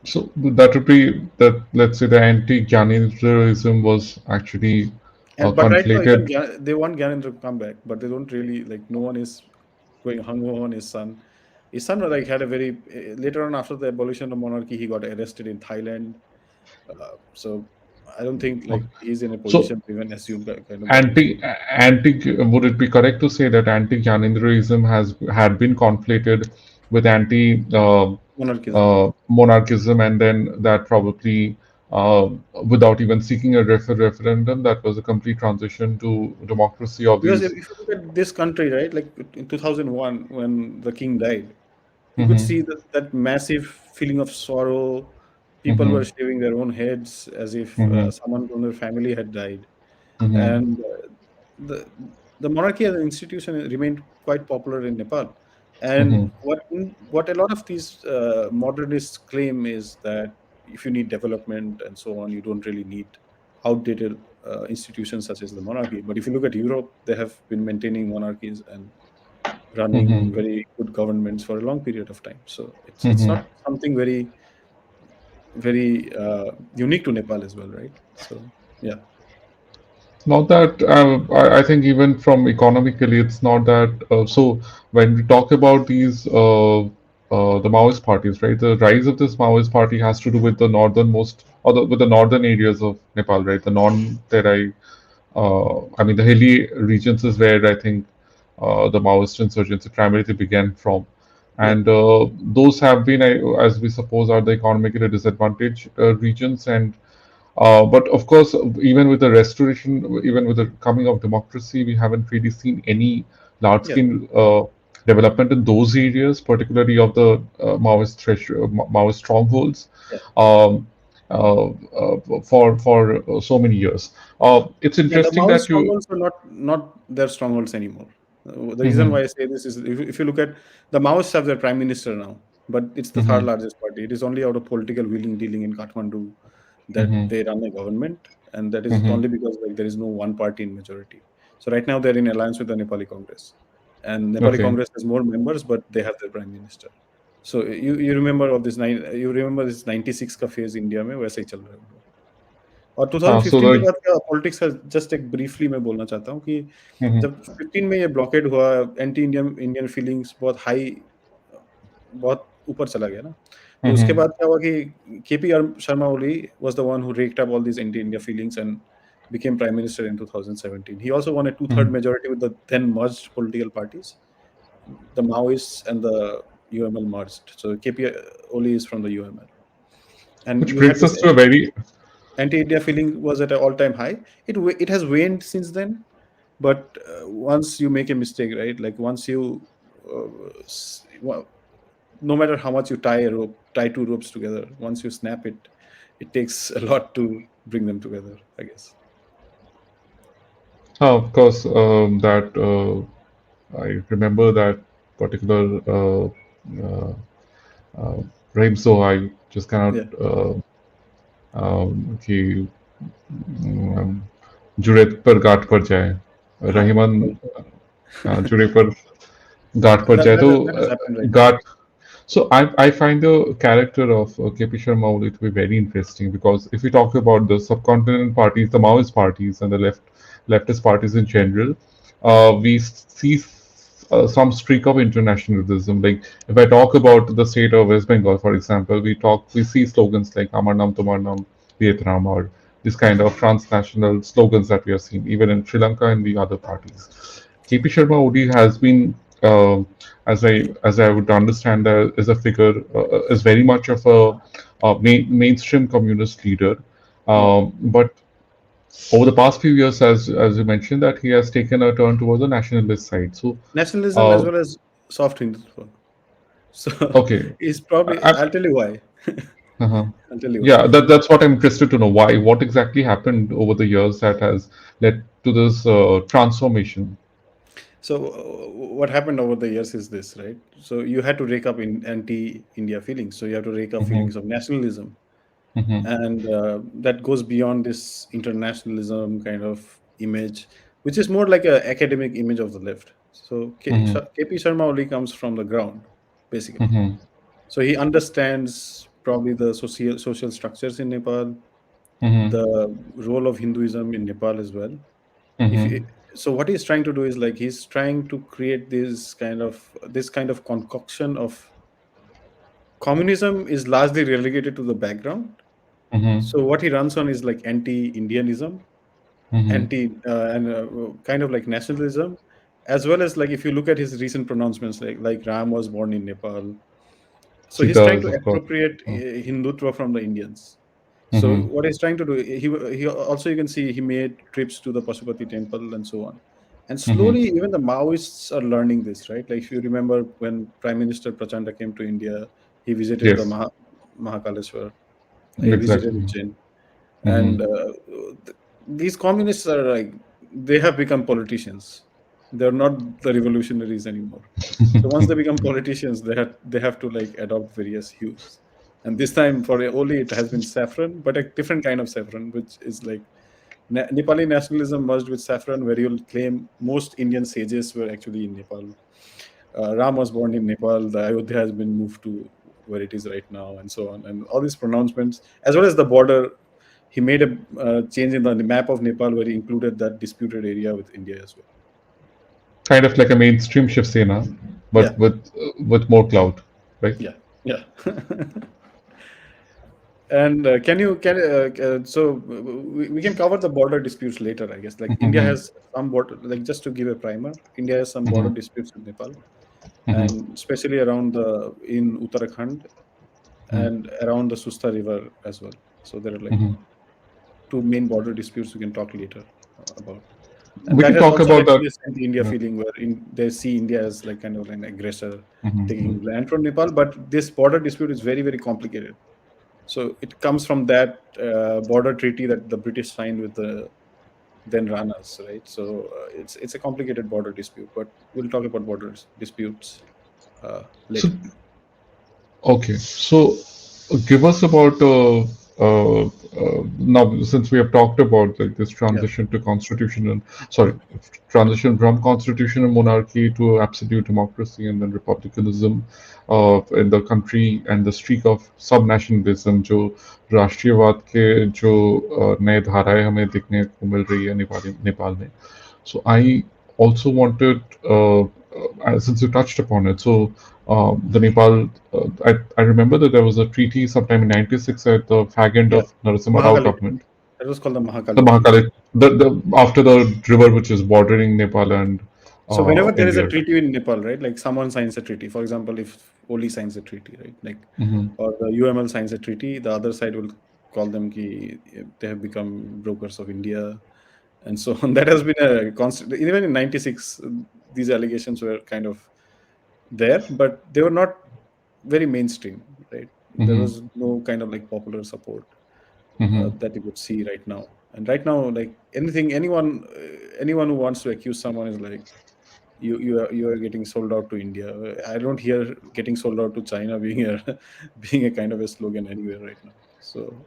So that would be that, let's say, the anti-Gyanendrism was actually And but right now, even conflated. They want Gyanendra to come back, but they don't really like. No one is going hung on his son. His son like had a very later on after the abolition of monarchy, he got arrested in Thailand. So I don't think like Okay. he's in a So position to even assume that kind of that position. would it be correct to say that anti-Gyanendrism has had been conflated with anti Monarchism. monarchism, and then that probably uh, without even seeking a referendum, that was a complete transition to democracy of Because if these. you look at this country, right, like in 2001 when the king died, you could Mm-hmm. see that massive feeling of sorrow. People Mm-hmm. were shaving their own heads as if Mm-hmm. someone from their family had died. Mm-hmm. And the the monarchy as an institution remained quite popular in Nepal. Mm-hmm. And what a lot of these modernists claim is that if you need development and so on, you don't really need outdated institutions such as the monarchy. But if you look at Europe, they have been maintaining monarchies and running Mm-hmm. very good governments for a long period of time. So it's Mm-hmm. not something very unique to Nepal as well, right? So yeah, Not that I think even from economically, it's not that. So when we talk about these the Maoist parties, right? The rise of this Maoist party has to do with the northernmost or with the northern areas of Nepal, right? The non-Terai, I mean, the hilly regions is where I think the Maoist insurgency primarily began from. yeah, And those have been, as we suppose, are the economically disadvantaged regions. And but of course, even with the restoration, even with the coming of democracy, we haven't really seen any yeah. large-scale development in those areas, particularly of the Maoist strongholds, Yeah. um, for so many years. It's Yeah, the interesting Maoist that you. strongholds are not their strongholds anymore. The reason Mhm, why I say this is if you look at the Maoists have their prime minister now, but it's the third mhm, largest party. It is only out of political wheeling dealing in Kathmandu that mhm, they run a government, and that is mhm. only because like there is no one party in majority. So right now they're in alliance with the Nepali Congress, and Nepali Okay. Congress has more members, but they have their prime minister. So you remember of this you remember this 96 का phase India में वैसे ही चल रहा है वो। और So 2015 के the. बाद का पॉलिटिक्स का जस्ट एक ब्रीफली मैं बोलना चाहता हूँ कि Mhm, जब 15 में ये ब्लॉकेड हुआ, एंटी इंडियन इंडियन फीलिंग्स बहुत हाई बहुत ऊपर चला गया ना। तो उसके mhm, बाद क्या हुआ कि KP Sharma Oli was the one who wrecked up all these anti India feelings and became prime minister in 2017. He also won a two-third mhm. majority with the then merged political parties. The Maoists and the UML merged. So KP Oli is from the UML. And Which you had brings this us to a very. Anti-India feeling was at an all-time high. It has waned since then, but once you make a mistake, right? Like once you, well, no matter how much you tie two ropes together, once you snap it, it takes a lot to bring them together, I guess. Of course, that I remember that particular uh, uh, rhyme, so I just cannot Yeah. कि जुड़े पर गांठ पड़ जाए हाँ, Rahiman right. जुड़े पर गांठ पड़ जाए तो That has happened right now. गांठ. So I find the character of KP Sharma Oli to be very interesting because if we talk about the subcontinent parties, the Maoist parties, and the leftist parties in general, we see some streak of internationalism. Like if I talk about the state of West Bengal, for example, we see slogans like "Amar Nam Tumar Nam Vietnam" or this kind of transnational slogans that we are seeing even in Sri Lanka and the other parties. KP Sharma Odi has been, as I would understand, is a figure, is very much of a mainstream communist leader, Yeah. but over the past few years, as you mentioned, that he has taken a turn towards the nationalist side. So, Nationalism as uh, well as soft Hindutva. So okay, it's probably, I, I'll tell you why. uh I'll tell you why. yeah, that's what I'm interested to know. Why? What exactly happened over the years that has led to this transformation? So what happened over the years is this, right? So you had to rake up in anti-India feelings. So you have to rake up Hmm. feelings of nationalism, Hmm. and that goes beyond this internationalism kind of image, which is more like a academic image of the left. So Hmm. KP Sharma only comes from the ground, basically. Hmm. So he understands probably the social structures in Nepal, Hmm. the role of Hinduism in Nepal as well. If Hmm. he, so what he's trying to do is like he's trying to create this kind of concoction of communism is largely relegated to the background. Hmm. So what he runs on is like anti-Indianism, Hmm. and kind of like nationalism, as well as like if you look at his recent pronouncements, like Ram was born in Nepal. So She he's trying does, to of course. appropriate Hindutva from the Indians. So Mm-hmm. what he's trying to do, he also, you can see he made trips to the Pashupati temple and so on. And Mm-hmm. slowly, even the Maoists are learning this, right? Like if you remember when Prime Minister Prachanda came to India, he visited the Yes, Mahakaleshwar, he visited exactly. Ujjain, Mm-hmm. and these communists are like they have become politicians. They're not the revolutionaries anymore. So once they become politicians, they have to like adopt various hues. And this time for Oli, it has been saffron, but a different kind of saffron, which is like Nepali nationalism merged with saffron, where you'll claim most Indian sages were actually in Nepal. Ram was born in Nepal. The Ayodhya has been moved to where it is right now, and so on. And all these pronouncements, as well as the border, he made a change in the map of Nepal where he included that disputed area with India as well. Kind of like a mainstream Shiv Sena, Yeah, but with more clout, right? yeah, yeah. And we can cover the border disputes later, I guess. Like India Mm-hmm. has some border, like just to give a primer, India has some border Mm-hmm. disputes with Nepal, Mm-hmm. and especially around the in Uttarakhand and around the Susta River as well. So there are like Mm-hmm. two main border disputes we can talk later about. And We that can has talk also about led to that. this anti-India Yeah. feeling where they see India as like kind of like an aggressor Mm-hmm. taking land from Nepal. But this border dispute is very, very complicated. So it comes from that border treaty that the British signed with the then Ranas, right? So it's a complicated border dispute, but we'll talk about border disputes So later. okay, so give us about now since we have talked about like this Yeah, transition to constitutional, sorry, transition from constitutional monarchy to absolute democracy and then republicanism in the country and the streak of subnationalism जो राष्ट्रीयवाद के जो नए धाराएं हमें देखने को मिल रही है नेपाल में. So I also wanted, since you touched upon it, so the Nepal, I remember that there was a treaty sometime in '96 at the fag end yeah. of Narasimha Rao Mahakali Treaty. government. That was called the The Mahakali Treaty. Mahakali, the after the river which is bordering Nepal and So whenever there is a India. treaty in Nepal, right? Like someone signs a treaty. For example, if Oli signs a treaty, right? Like Hmm. or the UML signs a treaty, the other side will call them ki they have become brokers of India and so on. That has been a constant. Even in '96, these allegations were kind of there, but they were not very mainstream, right? There Mm-hmm. was no kind of like popular support Mm-hmm. that you would see right now. And right now, like anyone who wants to accuse someone is like, you are getting sold out to India. I don't hear getting sold out to China being a being a kind of a slogan anywhere right now. So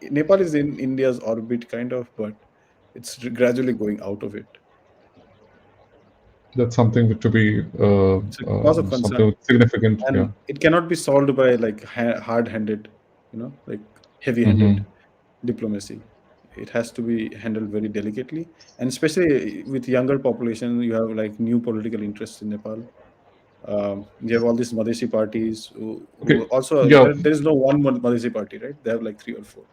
Nepal is in India's orbit, kind of, but it's gradually going out of it. That's something to be It's a cause of concern, something significant. Yeah. and it cannot be solved by like hard-handed, like Mm-hmm. heavy-handed diplomacy. It has to be handled very delicately, and especially with younger population, you have like new political interests in Nepal. You have all these Madhesi parties who Okay. also Yeah. there is no one Madhesi party, right? They have like three or four.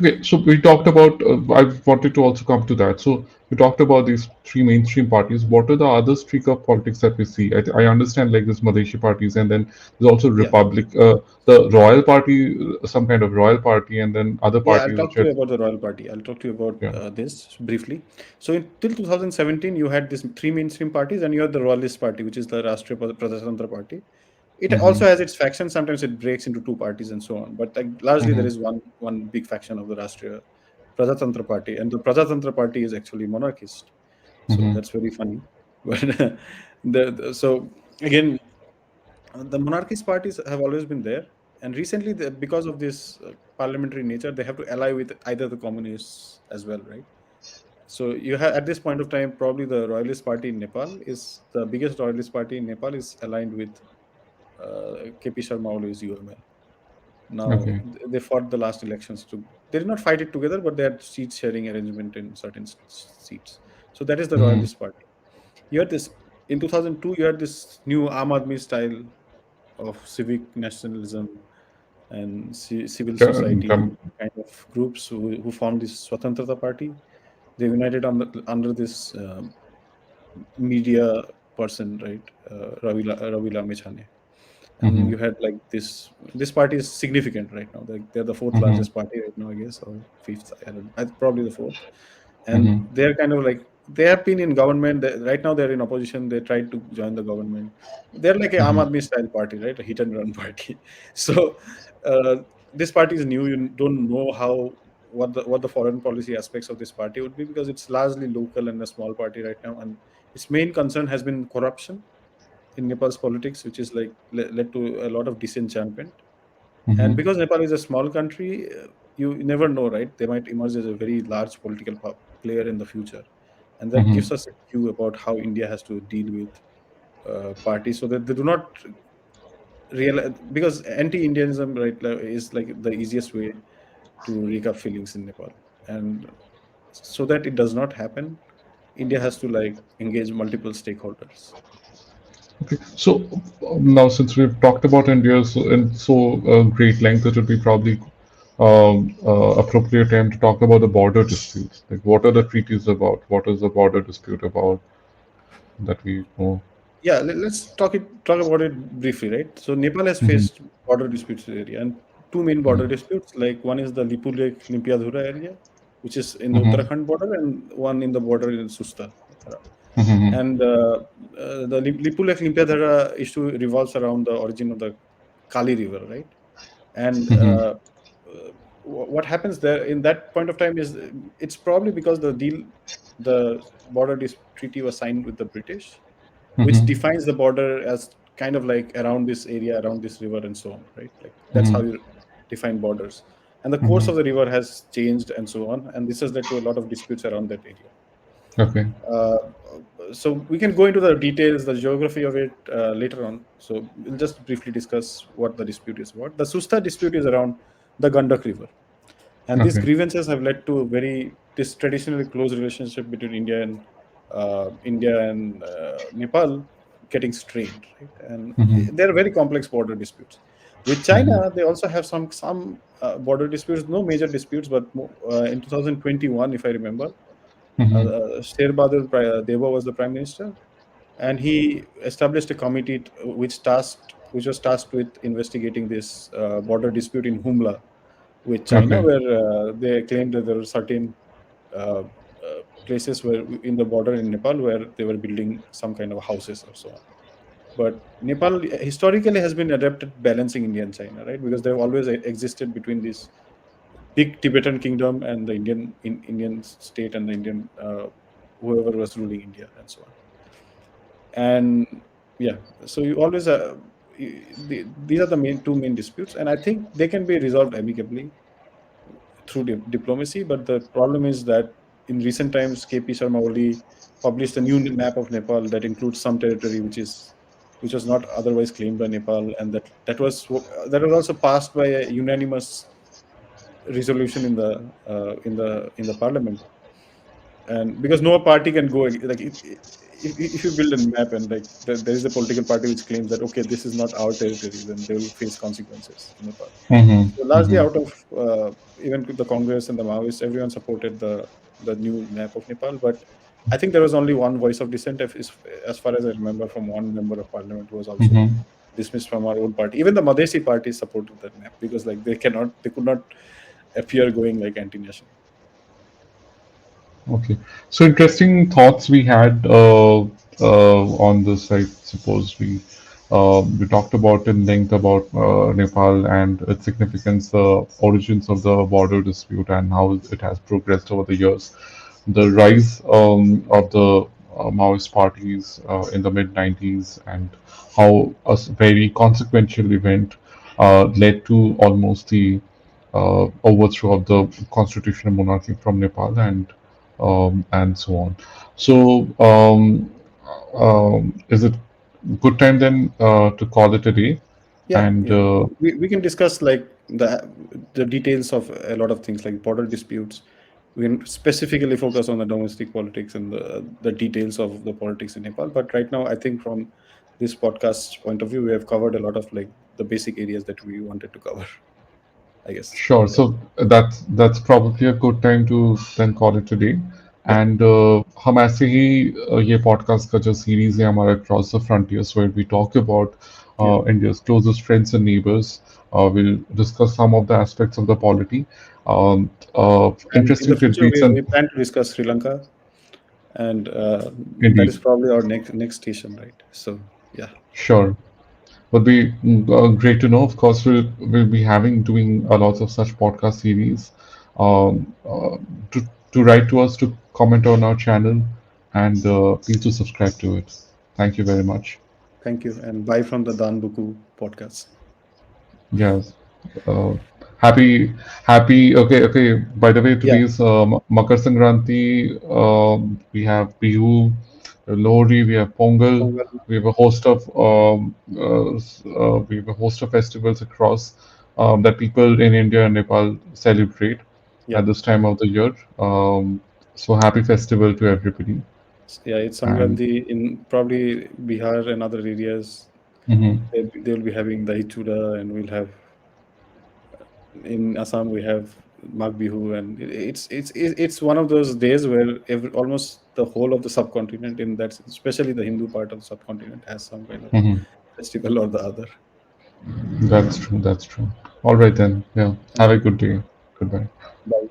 Okay, so we talked about, I wanted to also come to that. So we talked about these three mainstream parties. What are the other streak of politics that we see? I understand like this Madheshi parties, and then there's also Yeah, the Royal Party, some kind of Royal Party, and then other yeah. I'll parties talk which to are, you about the Royal Party. I'll talk to you about yeah. this briefly. So till 2017, you had these three mainstream parties, and you had the Royalist Party, which is the Rashtriya Prajatantra Party. It Mm-hmm. also has its factions. Sometimes it breaks into two parties and so on. But like largely, there Mm-hmm. is one big faction of the Rashtriya Prajatantra Party, and the Prajatantra Party is actually monarchist. So Mm-hmm. that's very funny. But so again, the monarchist parties have always been there, and recently, because of this parliamentary nature, they have to ally with either the communists as well, right? So you have at this point of time, probably the Royalist Party in Nepal is the biggest Royalist party in Nepal is aligned with KP Sharma Oli's UML. Now Okay. they fought the last elections to. They did not fight it together, but they had seat sharing arrangement in certain seats. So that is the Mm-hmm. Royalist Party. You had this in 2002. You had this new Aam Aadmi style of civic nationalism and civil Yeah, society kind of groups who formed this Swatantrata Party. They united under this media person, right? Rabi Lamichhane. And mm-hmm. you had like this party is significant right now. They're the fourth Mm-hmm. largest party right now, I guess, or fifth. I don't know. Probably the fourth. And Mm-hmm. they're kind of like they have been in government. Right now, they're in opposition. They tried to join the government. They're like a Aam Mm-hmm. Aadmi style party, right? A hit and run party. So uh, this party is new. You don't know what the foreign policy aspects of this party would be because it's largely local and a small party right now. And its main concern has been corruption in Nepal's politics, which is like led to a lot of disenchantment. And Mm-hmm. because Nepal is a small country, you never know, right? They might emerge as a very large political player in the future, and that Mm-hmm. gives us a cue about how India has to deal with parties so that they do not realize because anti-Indianism, right, is like the easiest way to rake up feelings in Nepal, and so that it does not happen, India has to like engage multiple stakeholders. Okay. So now, since we've talked about India in great length, it would be probably appropriate time to talk about the border disputes. Like, what are the treaties about? What is the border dispute about that we know? Yeah, let's talk about it briefly, right? So Nepal has Mm-hmm. faced border disputes area, and two main border disputes. Like one is the Lipu Lake Limpiadhura area, which is in the Mm-hmm. Uttarakhand border, and one in the border in Susta. Mm-hmm. And the Lipu Lake Limpiadhura issue revolves around the origin of the Kali River, right? And Mm-hmm. what happens there in that point of time is it's probably because the treaty was signed with the British, which Mm-hmm. defines the border as kind of like around this area, around this river, and so on, right? Like that's Mm-hmm. how you define borders. And the course Mm-hmm. of the river has changed, and so on. And this has led to a lot of disputes around that area. Okay. Uh, so we can go into the details, the geography of it later on. So we'll just briefly discuss what the dispute is about. The Susta dispute is around the Gandak River, and these Okay. grievances have led to a this traditionally close relationship between India and Nepal getting strained, right? And Mm-hmm. they're very complex border disputes. With Mm-hmm. China, they also have some border disputes, no major disputes, but in 2021, if I remember, Mm-hmm. Sher Bahadur Deva was the prime minister, and he established a committee which was tasked with investigating this border dispute in Humla, with China, Okay. where they claimed that there were certain uh, places where in the border in Nepal where they were building some kind of houses or so on. But Nepal historically has been adept at balancing India and China, right? Because they've always existed between this big Tibetan kingdom and the Indian state and the Indian whoever was ruling India and so on. And yeah, so you always these are the two main disputes, and I think they can be resolved amicably through diplomacy. But the problem is that in recent times, KP Sharma Oli published a new map of Nepal that includes some territory which was not otherwise claimed by Nepal, and that was also passed by a unanimous resolution in the parliament. And because no party can go like if you build a map and like there is a political party which claims that okay, this is not our territory, then they will face consequences in Nepal. Mm-hmm. So largely Mm-hmm. out of even the Congress and the Maoists, everyone supported the new map of Nepal. But I think there was only one voice of dissent, as far as I remember, from one member of parliament who was also Mm-hmm. dismissed from our own party. Even the Madhesi party supported that map because like they could not appear going like anti-national. Okay. So interesting thoughts we had on this. I suppose we talked about in length about Nepal and its significance, the origins of the border dispute, and how it has progressed over the years. The rise of the Maoist parties in the mid 90s, and how a very consequential event led to almost the overthrow of the constitutional monarchy from Nepal, and so on. So, is it good time then to call it a day? Yeah, And yeah. We can discuss like the details of a lot of things like border disputes. We can specifically focus on the domestic politics and the details of the politics in Nepal. But right now, I think from this podcast point of view, we have covered a lot of like the basic areas that we wanted to cover, I guess. sure. Yeah. So that's probably a good time to then call it a day. Yeah. And हम ऐसे ही ये podcast का जो series है हमारा Across the Frontiers, where we talk about Yeah. India's closest friends and neighbors. We'll discuss some of the aspects of the polity, And in the interesting future, tidbits, we and plan to discuss Sri Lanka, and that indeed, is probably our next station, right? So yeah. sure. Would be great to know. Of course, we'll be having doing a lot of such podcast series. Um, uh, to write to us, to comment on our channel, and please do subscribe to it. Thank you very much. Thank you, and bye from the Dan Buku podcast. Yes. Uh, happy. Okay, okay. By the way, Yeah. today's Makar Sankranti. We have Bihu, Lohri, we have Pongal. Pongal. We have a host of we have a host of festivals across that people in India and Nepal celebrate Yeah. at this time of the year. So happy festival to everybody. Yeah, it's And Sankranti in probably Bihar and other areas. mhm. They'll be having Dahi Chuda, and we'll have in Assam we have Magh Bihu, and it's one of those days where almost the whole of the subcontinent, in that, especially the Hindu part of the subcontinent, has some kind of Mhm. festival or the other. That's true. That's true. All right then. Yeah. Have Thank a you. good day. Goodbye. Bye.